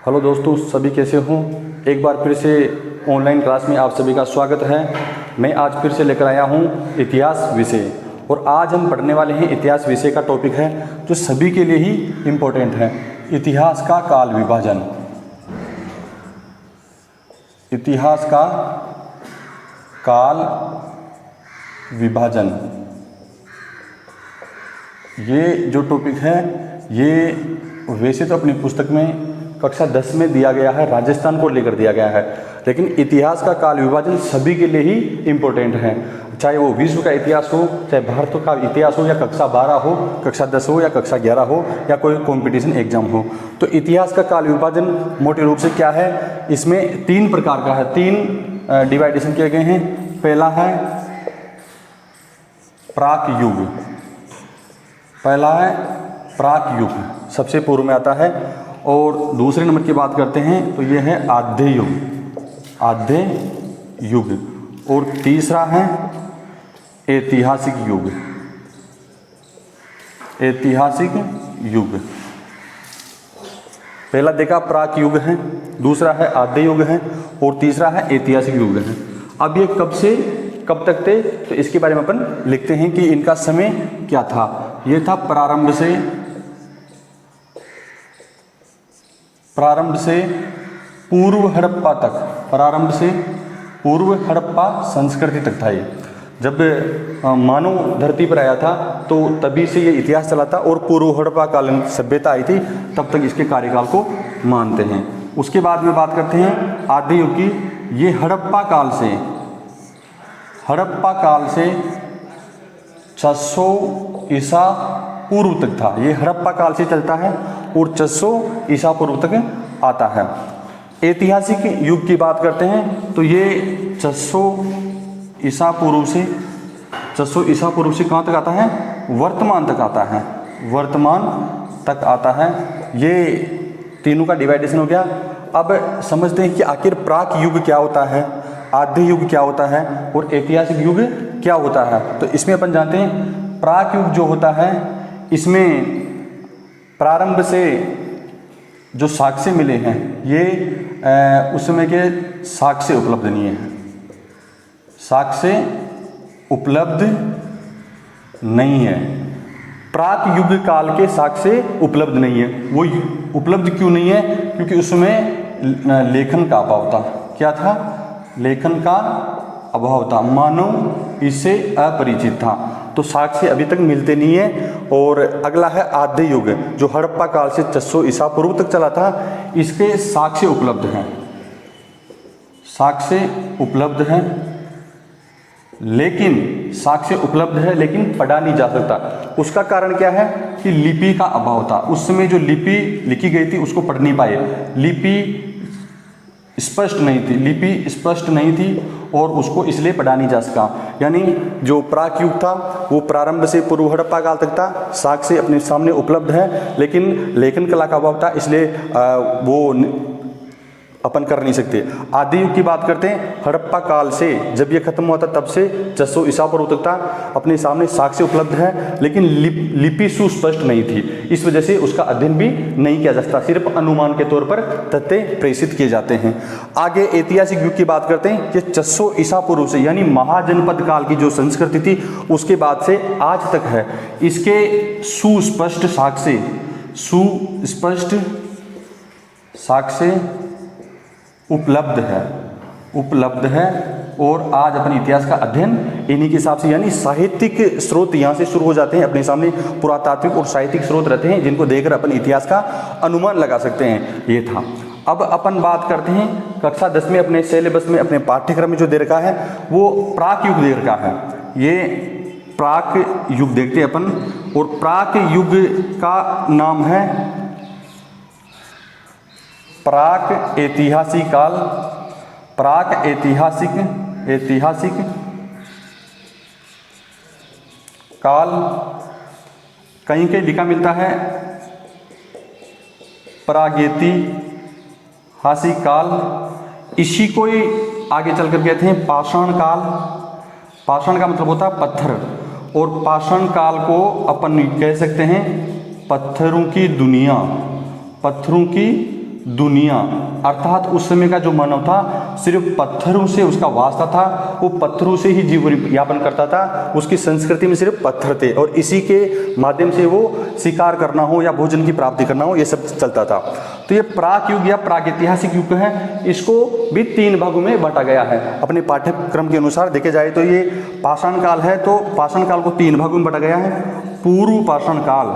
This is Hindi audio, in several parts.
हेलो दोस्तों, सभी कैसे हों। एक बार फिर से ऑनलाइन क्लास में आप सभी का स्वागत है। मैं आज फिर से लेकर आया हूं इतिहास विषय, और आज हम पढ़ने वाले हैं इतिहास विषय का टॉपिक है जो सभी के लिए ही इम्पोर्टेंट है, इतिहास का काल विभाजन। इतिहास का काल विभाजन, ये जो टॉपिक है ये वैसे तो अपनी पुस्तक में कक्षा 10 में दिया गया है, राजस्थान को लेकर दिया गया है, लेकिन इतिहास का काल विभाजन सभी के लिए ही इम्पोर्टेंट है। चाहे वो विश्व का इतिहास हो, चाहे भारत का इतिहास हो, या कक्षा 12 हो, कक्षा 10 हो, या कक्षा 11 हो, या कोई कंपटीशन एग्जाम हो। तो इतिहास का काल विभाजन मोटे रूप से क्या है, इसमें 3 प्रकार का है, 3 डिवाइडेशन किए गए हैं। पहला है प्राक युग, पहला है प्राक युग, सबसे पूर्व में आता है। और दूसरे नंबर की बात करते हैं तो ये है आद्य युग, आद्य युग। और तीसरा है ऐतिहासिक युग, ऐतिहासिक युग। पहला देखा प्राक युग है, दूसरा है आद्य युग है, और तीसरा है ऐतिहासिक युग है। अब ये कब से कब तक थे, तो इसके बारे में अपन लिखते हैं कि इनका समय क्या था। ये था प्रारंभ से पूर्व हड़प्पा तक, प्रारंभ से पूर्व हड़प्पा संस्कृति तक था ये। जब मानव धरती पर आया था तो तभी से ये इतिहास चला था, और पूर्व हड़प्पा कालीन सभ्यता आई थी, तब तक इसके कार्यकाल को मानते हैं। उसके बाद में बात करते हैं आद्य युग की। ये हड़प्पा काल से 600 ईसा पूर्व तक था। ये हड़प्पा काल से चलता है और 600 ईसा पूर्व तक आता है। ऐतिहासिक युग की बात करते हैं तो ये 600 ईसा पूर्व से कहाँ तक आता है, वर्तमान तक आता है, वर्तमान तक आता है। ये तीनों का डिवाइडेशन हो गया। अब समझते हैं कि आखिर प्राक युग क्या होता है, आद्य युग क्या होता है, और ऐतिहासिक युग क्या होता है। तो इसमें अपन जानते हैं प्राक युग जो होता है, इसमें प्रारंभ से जो साक्ष्य मिले हैं ये उस समय के साक्ष्य उपलब्ध नहीं है, साक्ष्य उपलब्ध नहीं है। प्राक युग काल के साक्ष्य उपलब्ध नहीं है। वो उपलब्ध क्यों नहीं है, क्योंकि उसमें लेखन का अभाव था। क्या था, लेखन का अभाव था, मानव इससे अपरिचित था, तो साक्ष्य अभी तक मिलते नहीं है। और अगला है आद्य युग, जो हड़प्पा काल से 600 ईसा पूर्व तक चला था। इसके साक्ष्य उपलब्ध हैं, साक्ष्य उपलब्ध हैं, लेकिन साक्ष्य उपलब्ध है लेकिन पढ़ा नहीं जा सकता। उसका कारण क्या है कि लिपि का अभाव था। उस समय जो लिपि लिखी गई थी उसको पढ़ नहीं पाए, लिपि स्पष्ट नहीं थी और उसको इसलिए पढ़ा नहीं जा सका। यानी जो प्राक युग था वो प्रारंभ से पूर्व हड़प्पा काल तक था, साक्ष्य अपने सामने उपलब्ध है, लेकिन लेखन कला का अभाव था, इसलिए वो अपन कर नहीं सकते। आदि युग की बात करते हैं, हड़प्पा काल से जब ये खत्म हुआ था तब से 600 ईसा पूर्व तक था, अपने सामने साक्ष्य उपलब्ध है, लेकिन लिपि सुस्पष्ट नहीं थी, इस वजह से उसका अध्ययन भी नहीं किया जा सकता, सिर्फ अनुमान के तौर पर तथ्य प्रेषित किए जाते हैं। आगे ऐतिहासिक युग की बात करते हैं, ये 600 ईसा पूर्व से यानी महाजनपद काल की जो संस्कृति थी उसके बाद से आज तक है। इसके सुस्पष्ट साक्ष्य उपलब्ध है, और आज अपन इतिहास का अध्ययन इन्हीं के हिसाब से, यानी साहित्यिक स्रोत यहाँ से शुरू हो जाते हैं, अपने सामने पुरातात्विक और साहित्यिक स्रोत रहते हैं जिनको देखकर अपन इतिहास का अनुमान लगा सकते हैं। ये था। अब अपन बात करते हैं कक्षा 10 में अपने सिलेबस में, अपने पाठ्यक्रम में जो दे रखा है वो प्राक युग दे रखा है। ये प्राक युग देखते हैं अपन, और प्राक युग का नाम है प्राक ऐतिहासिक काल, प्राक ऐतिहासिक काल। कहीं कहीं लिखा मिलता है प्रागैतिहासिक काल। इसी को ही आगे चलकर कहते हैं पाषाण काल। पाषाण का मतलब होता है पत्थर, और पाषाण काल को अपन कह सकते हैं पत्थरों की दुनिया, अर्थात उस समय का जो मानव था सिर्फ पत्थरों से उसका वास्ता था, वो पत्थरों से ही जीवन यापन करता था, उसकी संस्कृति में सिर्फ पत्थर थे और इसी के माध्यम से वो शिकार करना हो या भोजन की प्राप्ति करना हो, ये सब चलता था। तो ये प्राक युग या प्रागैतिहासिक युग है, इसको भी 3 भागों में बांटा गया है। अपने पाठ्यक्रम के अनुसार देखे जाए तो ये पाषाण काल है, तो पाषाण काल को 3 भागों में बांटा गया है। पूर्व पाषाण काल,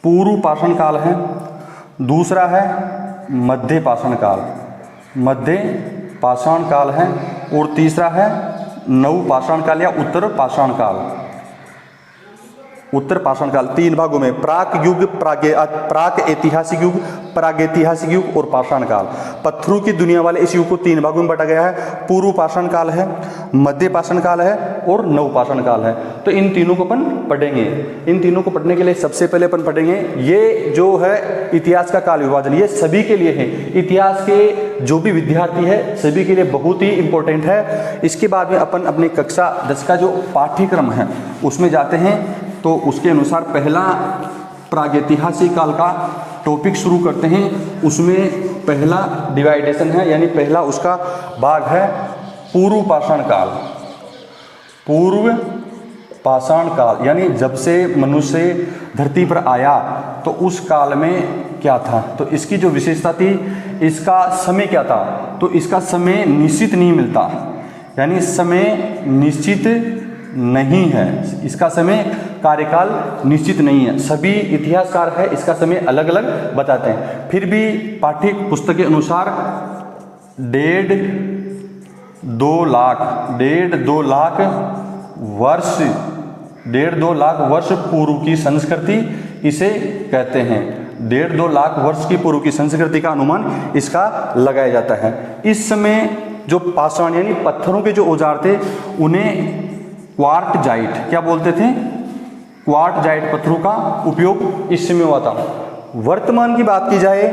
पूर्व पाषाण काल है, दूसरा है मध्य पाषाण काल, मध्य पाषाण काल है, और तीसरा है नव पाषाण काल या उत्तर पाषाण काल, उत्तर पाषाण काल। 3 भागों में प्राक युग, प्राक ऐतिहासिक युग, प्रागैतिहासिक युग और पाषाण काल। पत्थरों की दुनिया वाले इस युग को 3 भागों में बांटा गया है। पूर्व पाषाण काल है, मध्य पाषाण काल है और नव पाषाण काल है। तो इन तीनों को अपन पढ़ेंगे। इन तीनों को पढ़ने के लिए सबसे पहले अपन पढ़ेंगे ये जो है इतिहास का काल विभाजन, ये सभी के लिए है, इतिहास के जो भी विद्यार्थी है सभी के लिए बहुत ही इंपॉर्टेंट है। इसके बाद में अपन अपने कक्षा 10 का जो पाठ्यक्रम है उसमें जाते हैं, तो उसके अनुसार पहला प्रागैतिहासिक काल का टॉपिक शुरू करते हैं। उसमें पहला डिवाइडेशन है, यानी पहला उसका भाग है पूर्व पाषाण काल। पूर्व पाषाण काल यानी जब से मनुष्य धरती पर आया तो उस काल में क्या था, तो इसकी जो विशेषता थी, इसका समय क्या था, तो इसका समय निश्चित नहीं मिलता, यानी समय निश्चित नहीं है, इसका समय कार्यकाल निश्चित नहीं है। सभी इतिहासकार है इसका समय अलग अलग बताते हैं। फिर भी पाठ्य पुस्तक के अनुसार 1.5-2 लाख वर्ष, 1.5-2 लाख वर्ष पूर्व की संस्कृति इसे कहते हैं। 1.5-2 लाख वर्ष की पूर्व की संस्कृति का अनुमान इसका लगाया जाता है। इस समय जो पाषाण यानी पत्थरों के जो औजार थे उन्हें क्वार्टजाइट क्या बोलते थे, क्वार्टजाइट पत्थरों का उपयोग इस समय हुआ था। वर्तमान की बात की जाए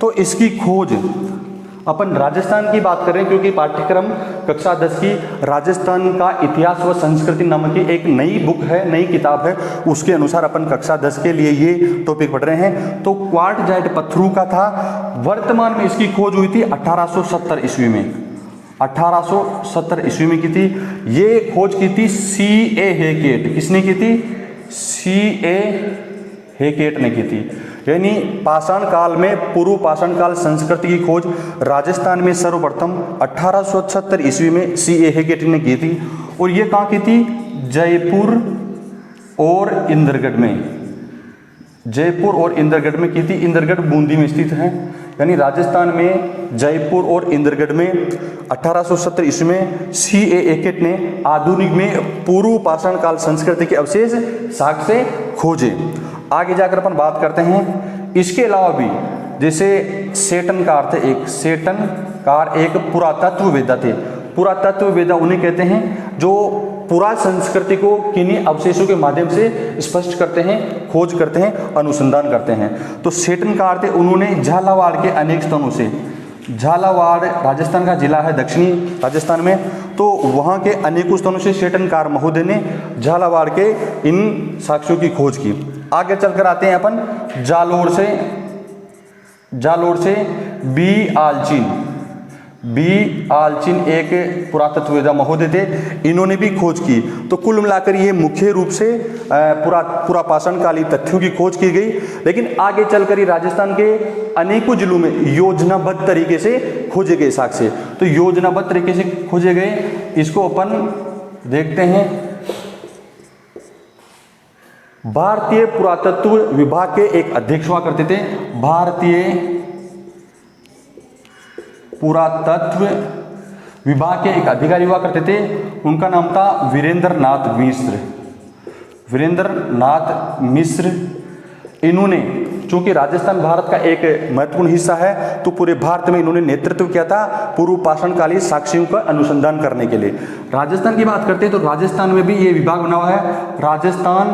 तो इसकी खोज अपन राजस्थान की बात करें, क्योंकि पाठ्यक्रम कक्षा 10 की राजस्थान का इतिहास व संस्कृति नामक की एक नई बुक है, नई किताब है, उसके अनुसार अपन कक्षा 10 के लिए ये टॉपिक पढ़ रहे हैं। तो क्वार्टजाइट पत्थरों का था। वर्तमान में इसकी खोज हुई थी 1870 ईस्वी में, 1870 ईस्वी में की थी। ये खोज की थी C.A. हेकेट। किसने की थी? C.A. हेकेट ने की थी। यानी पाषाण काल में पूर्व पाषाण काल संस्कृति की खोज राजस्थान में सर्वप्रथम 1870 ईस्वी में C.A. हेकेट ने की थी। और ये कहाँ की थी? जयपुर और इंद्रगढ़ में, जयपुर और इंद्रगढ़ में की थी। इंद्रगढ़ बूंदी में स्थित है, यानी राजस्थान में जयपुर और इंद्रगढ़ में 1870 ईस्वी में C.A. हेकेट ने आधुनिक में पूर्व पाषाण काल संस्कृति के अवशेष साक्ष्य खोजे। आगे जाकर अपन बात करते हैं। इसके अलावा भी जैसे सेटनकार थे, एक सेटनकार एक पुरातत्ववेत्ता थे। पुरातत्ववेत्ता उन्हें कहते हैं जो पूरा संस्कृति को किन्हीं अवशेषों के माध्यम से स्पष्ट करते हैं, खोज करते हैं, अनुसंधान करते हैं। तो सेटनकार थे, उन्होंने झालावाड़ के अनेक स्थानों से, झालावाड़ राजस्थान का जिला है दक्षिणी राजस्थान में, तो वहाँ के अनेकों स्थानों से सेटनकार महोदय ने झालावाड़ के इन साक्ष्यों की खोज की। आगे चलकर आते हैं अपन जालोर से बी आलचिन एक पुरातत्ववेत्ता महोदय थे, इन्होंने भी खोज की। तो कुल मिलाकर ये मुख्य रूप से पूरा पाषाण कालीन तथ्यों की खोज की गई। लेकिन आगे चलकर ये राजस्थान के अनेकों जिलों में योजनाबद्ध तरीके से खोजे गए साक्ष्य। तो योजनाबद्ध तरीके से खोजे गए, इसको अपन देखते हैं। भारतीय पुरातत्व विभाग के एक अध्यक्ष हुआ करते थे, भारतीय पुरातत्व विभाग के एक अधिकारी हुआ करते थे, उनका नाम था वीरेंद्र नाथ मिश्र। इन्होंने, चूंकि राजस्थान भारत का एक महत्वपूर्ण हिस्सा है, तो पूरे भारत में इन्होंने नेतृत्व किया था पूर्व पाषाणकालीन साक्ष्यों का अनुसंधान करने के लिए। राजस्थान की बात करते हैं तो राजस्थान में भी ये विभाग बना हुआ है, राजस्थान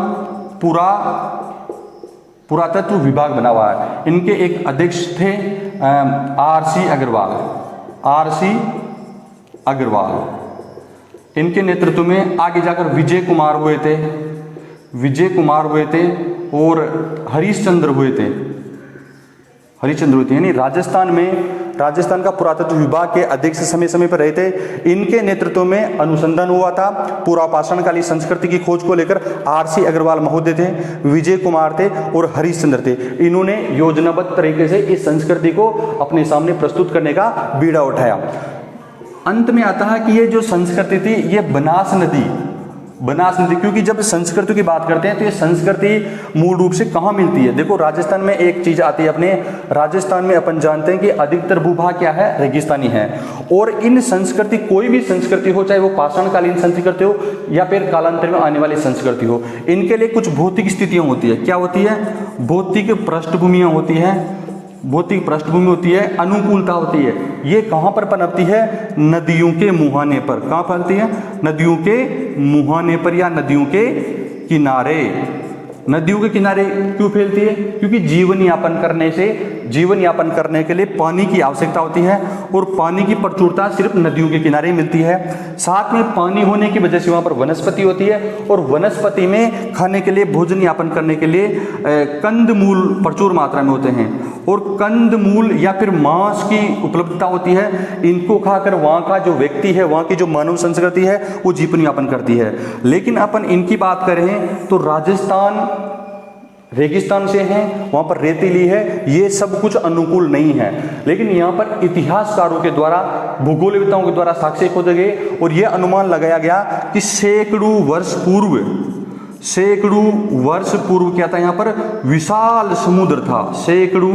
पुरातत्व विभाग बना हुआ है। इनके एक अध्यक्ष थे R.C. अग्रवाल। इनके नेतृत्व में आगे जाकर विजय कुमार हुए थे और हरीश चंद्र हरिश्चंद्र होते हैं, यानी राजस्थान का पुरातत्व विभाग के अध्यक्ष समय समय पर रहे थे। इनके नेतृत्व में अनुसंधान हुआ था। पुरापाषाणकालीन संस्कृति की खोज को लेकर RC अग्रवाल महोदय थे, विजय कुमार थे और हरिश्चंद्र थे। इन्होंने योजनाबद्ध तरीके से इस संस्कृति को अपने सामने प्रस्तुत करने का बीड़ा उठाया। अंत में आता है कि ये जो संस्कृति थी ये बनास नदी, क्योंकि जब संस्कृति की बात करते हैं तो ये संस्कृति मूल रूप से कहाँ मिलती है। देखो राजस्थान में एक चीज आती है, अपने राजस्थान में अपन जानते हैं कि अधिकतर भूभाग क्या है, रेगिस्तानी है। और इन संस्कृति, कोई भी संस्कृति हो, चाहे वो पाषाणकालीन संस्कृति हो या फिर कालांतर में आने वाली संस्कृति हो, इनके लिए कुछ भौतिक स्थितियां होती है। क्या होती है? भौतिक पृष्ठभूमियां होती है, भौतिक पृष्ठभूमि होती है, अनुकूलता होती है। ये कहाँ पर पनपती है? नदियों के मुहाने पर। कहाँ पनपती है? नदियों के मुहाने पर या नदियों के किनारे। नदियों के किनारे क्यों फैलती है? क्योंकि जीवन यापन करने के लिए पानी की आवश्यकता होती है और पानी की प्रचुरता सिर्फ नदियों के किनारे मिलती है। साथ में पानी होने की वजह से वहाँ पर वनस्पति होती है और वनस्पति में खाने के लिए, भोजन यापन करने के लिए कंदमूल प्रचुर मात्रा में होते हैं और कंदमूल या फिर मांस की उपलब्धता होती है। इनको खाकर वहाँ का जो व्यक्ति है, वहाँ की जो मानव संस्कृति है वो जीवन यापन करती है। लेकिन अपन इनकी बात करें तो राजस्थान रेगिस्तान से हैं, वहाँ पर रेतीली है, ये सब कुछ अनुकूल नहीं है। लेकिन यहाँ पर इतिहासकारों के द्वारा, भूगोलविदों के द्वारा साक्ष्य खोजे गए और ये अनुमान लगाया गया कि सैकड़ों वर्ष पूर्व क्या था, यहाँ पर विशाल समुद्र था। सैकड़ों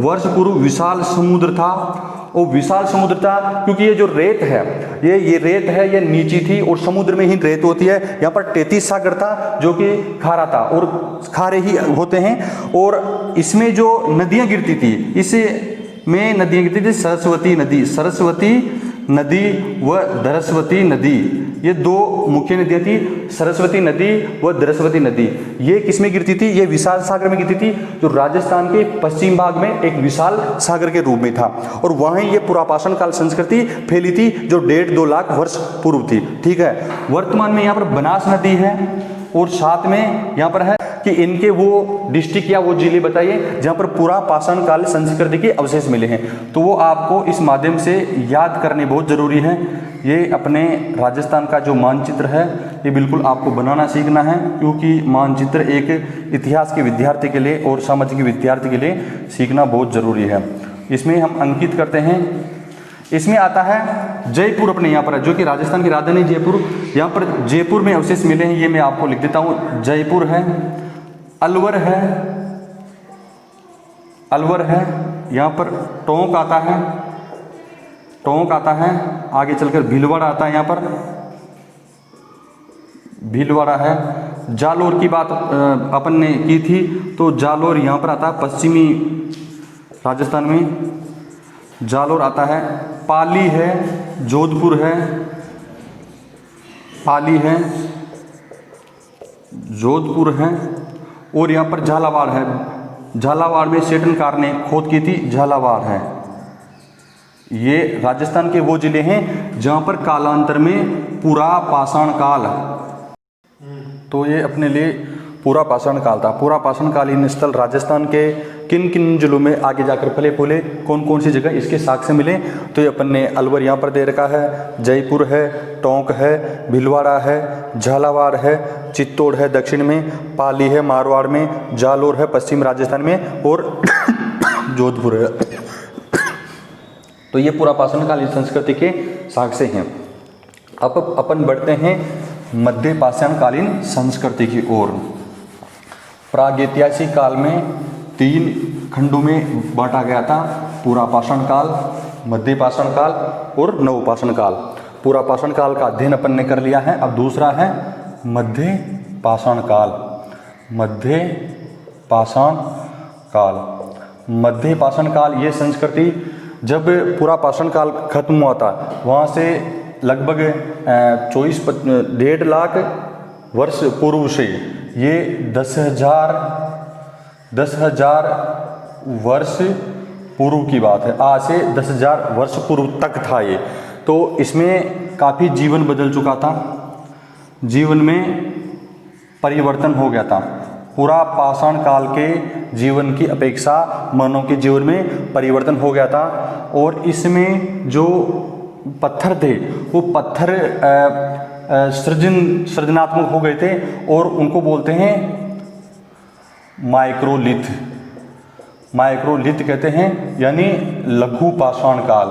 वर्ष पूर्व विशाल समुद्र था। और विशाल समुद्र था क्योंकि ये जो रेत है, ये रेत है, ये नीची थी और समुद्र में ही रेत होती है। यहाँ पर 33 सागर था जो कि खारा था और खारे ही होते हैं। और इसमें जो नदियाँ गिरती थी, इसमें नदियाँ गिरती थी सरस्वती नदी व धरस्वती नदी, ये दो मुख्य नदियाँ थी, सरस्वती नदी व धरस्वती नदी। ये किसमें गिरती थी? ये विशाल सागर में गिरती थी, जो राजस्थान के पश्चिम भाग में एक विशाल सागर के रूप में था। और वहीं ये पुरापाषाण काल संस्कृति फैली थी जो 1.5-2 लाख वर्ष पूर्व थी। ठीक है। वर्तमान में यहाँ पर बनास नदी है और साथ में यहाँ पर है कि इनके वो डिस्ट्रिक्ट या वो जिले बताइए जहाँ पर पुरापाषाण काल संस्कृति के अवशेष मिले हैं। तो वो आपको इस माध्यम से याद करने बहुत ज़रूरी है। ये अपने राजस्थान का जो मानचित्र है ये बिल्कुल आपको बनाना सीखना है, क्योंकि मानचित्र एक इतिहास के विद्यार्थी के लिए और सामाजिक के विद्यार्थी के लिए सीखना बहुत ज़रूरी है। इसमें हम अंकित करते हैं। इसमें आता है जयपुर, अपने यहाँ पर है, जो कि राजस्थान की राजधानी जयपुर। यहाँ पर जयपुर में अवशेष मिले हैं, ये मैं आपको लिख देता हूँ। जयपुर है, अलवर है, यहाँ पर टोंक आता है, आगे चलकर भीलवाड़ा आता है, यहाँ पर भीलवाड़ा है। जालोर की बात अपन ने की थी, तो जालोर यहाँ पर आता है, पश्चिमी राजस्थान में जालोर आता है। पाली है, जोधपुर है, जोधपुर है और यहाँ पर झालावाड़ है। झालावाड़ में सेठनकार ने खोद की थी, झालावाड़ है। ये राजस्थान के वो जिले हैं जहाँ पर कालांतर में पुरापाषाण काल, तो ये अपने लिए पुरापाषाण काल था। पुरापाषाण कालीन स्थल राजस्थान के किन किन जिलों में आगे जाकर फले फूले, कौन कौन सी जगह इसके साक्ष्य मिले, तो ये अपन ने अलवर यहाँ पर दे रखा है, जयपुर है, टोंक है, भीलवाड़ा है, झालावाड़ है, चित्तौड़ है दक्षिण में, पाली है मारवाड़ में, जालोर है पश्चिम राजस्थान में और जोधपुर है। तो ये पुरापाषाण कालीन संस्कृति के साक्ष्य हैं। अब अपन बढ़ते हैं मध्य पाषाण कालीन संस्कृति की ओर। प्रागैतिहासिक काल में 3 खंडों में बांटा गया था, पुरापाषाण काल, मध्य पाषाण काल और नवपाषाण काल। पुरापाषाण काल का अध्ययन अपन ने कर लिया है। अब दूसरा है मध्य पाषाण काल। मध्य पाषाण काल ये संस्कृति जब पुरापाषाण काल खत्म हुआ था, वहाँ से लगभग 1.5 लाख वर्ष पूर्व से ये 10,000 वर्ष पूर्व की बात है। आज से 10,000 वर्ष पूर्व तक था ये। तो इसमें काफ़ी जीवन बदल चुका था, जीवन में परिवर्तन हो गया था। पूरा पाषाण काल के जीवन की अपेक्षा मानव के जीवन में परिवर्तन हो गया था। और इसमें जो पत्थर थे वो पत्थर सृजनात्मक हो गए थे और उनको बोलते हैं माइक्रोलिथ। माइक्रोलिथ कहते हैं, यानी लघु पाषाण काल।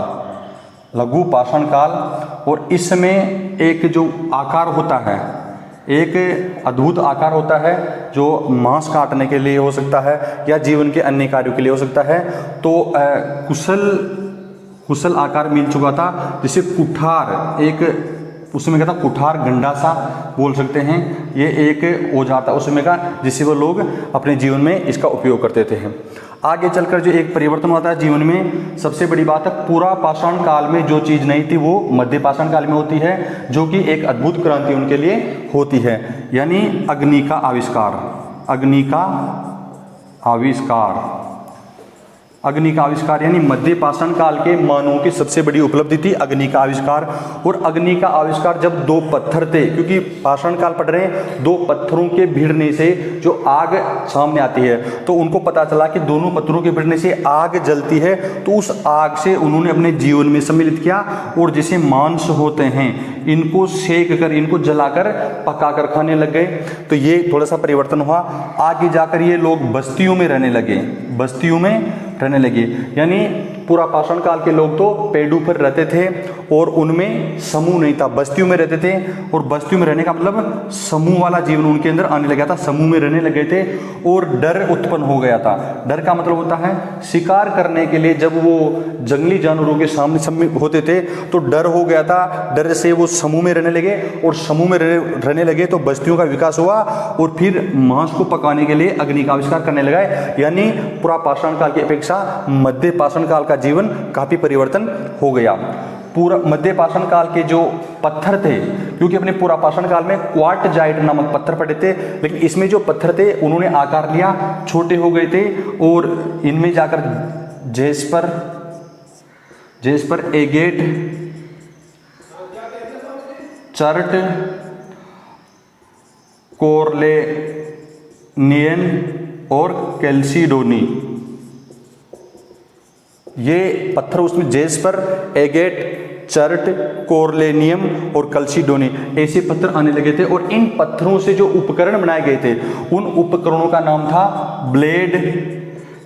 लघु पाषाण काल। और इसमें एक जो आकार होता है, एक अद्भुत आकार होता है जो मांस काटने के लिए हो सकता है या जीवन के अन्य कार्यों के लिए हो सकता है। तो कुशल आकार मिल चुका था, जिसे कुठार, एक उसमें क्या था, कुठार गंडा सा बोल सकते हैं। ये एक औजार था उसमें का, जिसे वो लोग अपने जीवन में इसका उपयोग करते थे। आगे चलकर जो एक परिवर्तन होता है जीवन में, सबसे बड़ी बात है पूरा पाषाण काल में जो चीज़ नहीं थी वो मध्य पाषाण काल में होती है, जो कि एक अद्भुत क्रांति उनके लिए होती है, यानी अग्नि का आविष्कार। अग्नि का आविष्कार, अग्नि का आविष्कार यानी मध्य पाषाण काल के मानवों की सबसे बड़ी उपलब्धि थी अग्नि का आविष्कार। और अग्नि का आविष्कार जब दो पत्थर थे, क्योंकि पाषाण काल पढ़ रहे हैं, दो पत्थरों के भिड़ने से जो आग सामने आती है, तो उनको पता चला कि दोनों पत्थरों के भिड़ने से आग जलती है। तो उस आग से उन्होंने अपने जीवन में सम्मिलित किया और जैसे मांस होते हैं इनको सेक कर, इनको जलाकर पकाकर खाने लग गए। तो ये थोड़ा सा परिवर्तन हुआ। आगे जाकर ये लोग बस्तियों में रहने लगे, बस्तियों में रहने लगे, यानी पूरा पाषाण काल के लोग तो पेड़ों पर रहते थे और उनमें समूह नहीं था, बस्तियों में रहते थे। और बस्तियों में रहने का मतलब समूह वाला जीवन उनके अंदर आने लगा था, समूह में रहने लगे थे और डर उत्पन्न हो गया था। डर का मतलब होता है शिकार करने के लिए जब वो जंगली जानवरों के सामने होते थे तो डर हो गया था। डर से वो समूह में रहने लगे और समूह में रहने लगे तो बस्तियों का विकास हुआ और फिर मांस को पकाने के लिए अग्नि का आविष्कार करने लगा। यानी पूरा पाषाण काल की अपेक्षा मध्य पाषाण काल का जीवन काफी परिवर्तन हो गया। पूरा मध्य पाषाण काल के जो पत्थर थे, क्योंकि अपने पूरा पाषाण काल में क्वार्टजाइट नामक पत्थर पड़े थे, लेकिन इसमें जो पत्थर थे उन्होंने आकार लिया, छोटे हो गए थे और इनमें जाकर जेस्पर, एगेट, चर्ट, कोरलेनियन और कैल्सीडोनी, ये पत्थर उसमें जेस्पर, एगेट, चर्ट, कोरलेनियम और कैल्सीडोनी ऐसे पत्थर आने लगे थे। और इन पत्थरों से जो उपकरण बनाए गए थे उन उपकरणों का नाम था ब्लेड।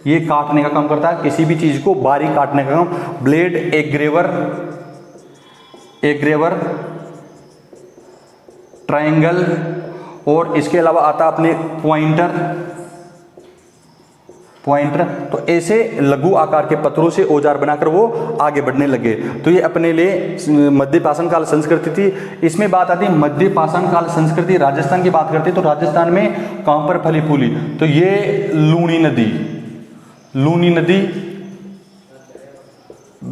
ये काटने का काम करता है, किसी भी चीज को बारीक काटने का काम। ब्लेड, एग्रेवर, ट्रायंगल और इसके अलावा आता अपने पॉइंटर। तो ऐसे लघु आकार के पत्थरों से औजार बनाकर वो आगे बढ़ने लगे। तो ये अपने लिए मध्य पाषाण काल संस्कृति थी। इसमें बात आती है मध्य पाषाण काल संस्कृति, राजस्थान की बात करते हैं तो राजस्थान में कहां पर फली फूली, तो ये लूनी नदी,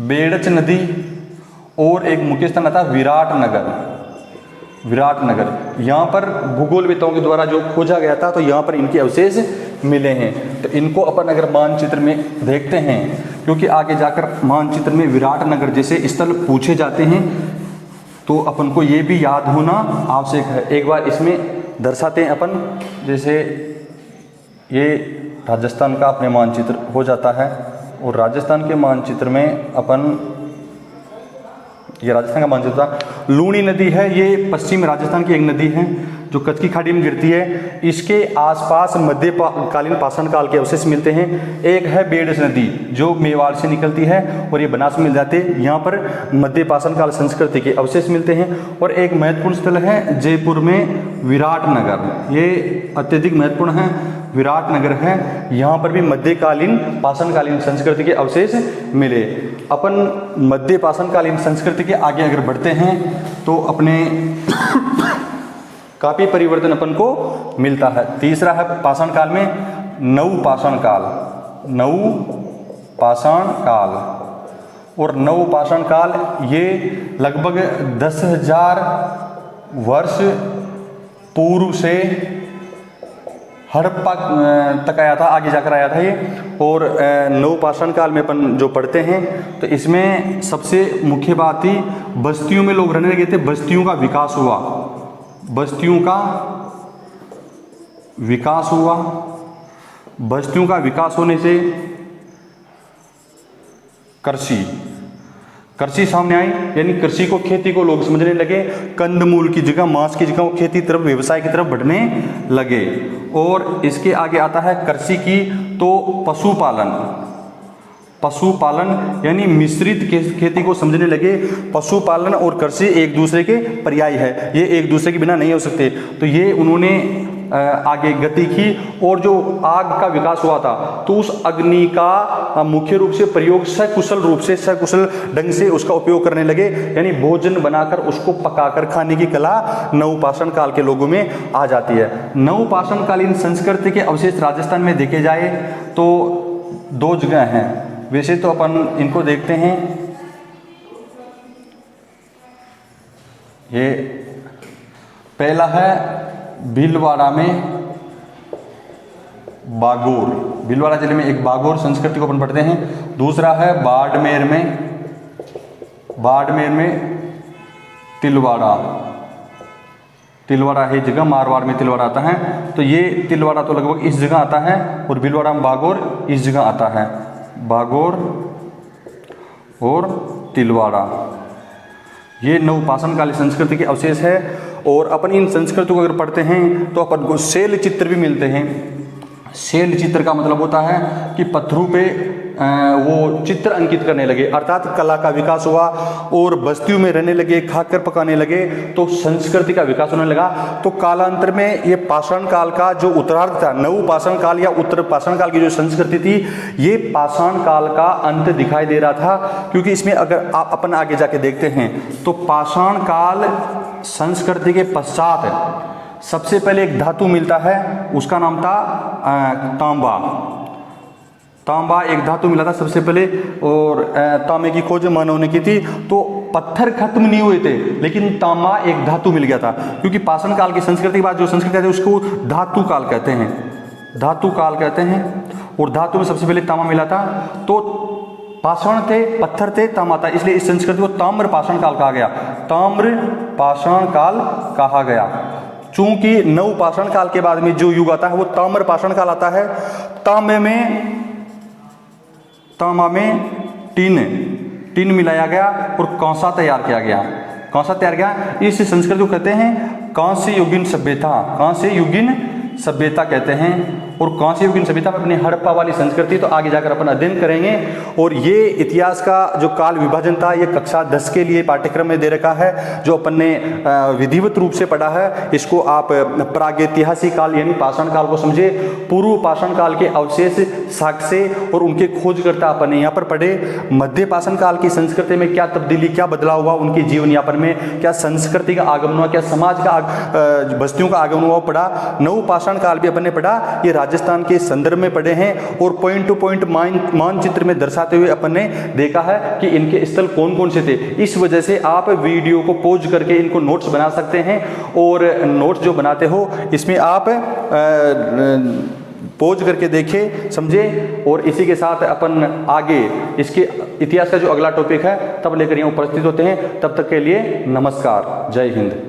बेड़च नदी और एक मुख्य स्थान आता विराटनगर। यहाँ पर भूगोलविदों के द्वारा जो खोजा गया था तो यहाँ पर इनके अवशेष मिले हैं। तो इनको अपन अगर मानचित्र में देखते हैं, क्योंकि आगे जाकर मानचित्र में विराटनगर जैसे स्थल पूछे जाते हैं तो अपन को ये भी याद होना आवश्यक है। एक बार इसमें दर्शाते हैं अपन, जैसे ये राजस्थान का अपने मानचित्र हो जाता है और राजस्थान के मानचित्र में अपन, ये राजस्थान का मानचित्र था। लूनी नदी है, ये पश्चिम राजस्थान की एक नदी है जो कच्छ की खाड़ी में गिरती है। इसके आसपास मध्यकालीन पाषाण काल के अवशेष मिलते हैं। एक है बेड़च नदी जो मेवाड़ से निकलती है और ये बनास में मिल जाते हैं। यहाँ पर मध्य पाषाण काल संस्कृति के अवशेष मिलते हैं। और एक महत्वपूर्ण स्थल है जयपुर में विराटनगर, ये अत्यधिक महत्वपूर्ण है, विराटनगर है। यहाँ पर भी मध्यकालीन पाषाणकालीन संस्कृति के अवशेष मिले। अपन मध्य पाषाणकालीन संस्कृति के आगे अगर बढ़ते हैं तो अपने काफी परिवर्तन अपन को मिलता है। तीसरा है पाषाण काल में नवपाषाण काल। और नवपाषाण काल ये लगभग 10,000 वर्ष पूर्व से हड़प्पा तक आया था, आगे जाकर आया था ये। और नवपाषाण काल में अपन जो पढ़ते हैं तो इसमें सबसे मुख्य बात थी बस्तियों में लोग रहने लगे थे, बस्तियों का विकास हुआ, बस्तियों का विकास हुआ, बस्तियों का विकास होने से कृषि सामने आई, यानी कृषि को, खेती को लोग समझने लगे, कंदमूल की जगह, मांस की जगह वो खेती तरफ, व्यवसाय की तरफ बढ़ने लगे। और इसके आगे आता है कृषि की तो पशुपालन यानी मिश्रित खेती को समझने लगे। पशुपालन और कृषि एक दूसरे के पर्याय है, ये एक दूसरे के बिना नहीं हो सकते। तो ये उन्होंने आगे गति की। और जो आग का विकास हुआ था तो उस अग्नि का मुख्य रूप से प्रयोग सकुशल ढंग से उसका उपयोग करने लगे, यानी भोजन बनाकर उसको पकाकर खाने की कला नवपाषाण काल के लोगों में आ जाती है। नवपाषाण कालीन संस्कृति के अवशेष राजस्थान में देखे जाए तो 2 जगह हैं। वैसे तो अपन इनको देखते हैं, ये पहला है भीलवाड़ा में बागोर, भीलवाड़ा जिले में एक बागोर संस्कृति को अपन पढ़ते हैं। दूसरा है बाड़मेर में तिलवाड़ा है जगह, मारवाड़ में तिलवाड़ा आता है। तो ये तिलवाड़ा तो लगभग इस जगह आता है और भीलवाड़ा में बागोर इस जगह आता है। बागोर और तिलवाड़ा ये नवपाषाण कालीन संस्कृति के अवशेष है। और अपन इन संस्कृति को अगर पढ़ते हैं तो अपन को शैल चित्र भी मिलते हैं। शैल चित्र का मतलब होता है कि पत्थरों पे वो चित्र अंकित करने लगे, अर्थात कला का विकास हुआ और बस्तियों में रहने लगे, खाकर पकाने लगे, तो संस्कृति का विकास होने लगा। तो कालांतर में ये पाषाण काल का जो उत्तरार्ध था, नवपाषाण काल या उत्तर पाषाण काल की जो संस्कृति थी, ये पाषाण काल का अंत दिखाई दे रहा था। क्योंकि इसमें अगर आप अपन आगे जाके देखते हैं तो पाषाण काल संस्कृति के पश्चात सबसे पहले एक धातु मिलता है, उसका नाम था तांबा एक धातु मिला था सबसे पहले। और तांबे की खोज मानव ने की थी। तो पत्थर खत्म नहीं हुए थे, लेकिन तांबा एक धातु मिल गया था। क्योंकि पाषाण काल की संस्कृति के बाद जो संस्कृति है उसको धातु काल कहते हैं। और धातु में सबसे पहले तांबा मिला था। तो पाषाण थे, पत्थर थे, तांबा था, इसलिए इस संस्कृति को ताम्र पाषाण काल कहा गया। ताम्र पाषाण काल कहा गया। चूंकि नवपाषाण काल के बाद में जो युग आता है वो ताम्र पाषाण काल आता है। तांबा में टीन मिलाया गया और कांसा तैयार किया गया। इस संस्कृति को कहते हैं कांस्य युगीन सभ्यता कहते हैं। और कांस्य युगीन सभ्यता में अपनी हड़प्पा वाली संस्कृति तो आगे जाकर अपन अध्ययन करेंगे। और ये इतिहास का जो काल विभाजन था ये कक्षा 10 के लिए पाठ्यक्रम में दे रखा है, जो अपन ने विधिवत रूप से पढ़ा है। इसको आप प्रागैतिहासिक काल यानी पाषाण काल को समझे, पूर्व पाषाण काल के अवशेष, साक्ष्य और उनके खोजकर्ता अपन ने यहाँ पर पढ़े। मध्य पाषाण काल की संस्कृति में क्या तब्दीली, क्या बदलाव हुआ उनके जीवन यापन में, क्या संस्कृति का आगमन हुआ, क्या समाज का बस्तियों का आगमन हुआ पढ़ा। नवपाषाण काल भी अपन ने पढ़ा, ये राजस्थान के संदर्भ में पढ़े हैं। और पॉइंट टू पॉइंट मानचित्र में दर्शाते हुए अपन ने देखा है कि इनके स्थल कौन कौन से थे। इस वजह से आप वीडियो को पॉज करके इनको नोट्स बना सकते हैं। और नोट्स जो बनाते हो इसमें आप पॉज करके देखें, समझे। और इसी के साथ अपन आगे इसके इतिहास का जो अगला टॉपिक है तब लेकर यहाँ उपस्थित होते हैं। तब तक के लिए नमस्कार, जय हिंद।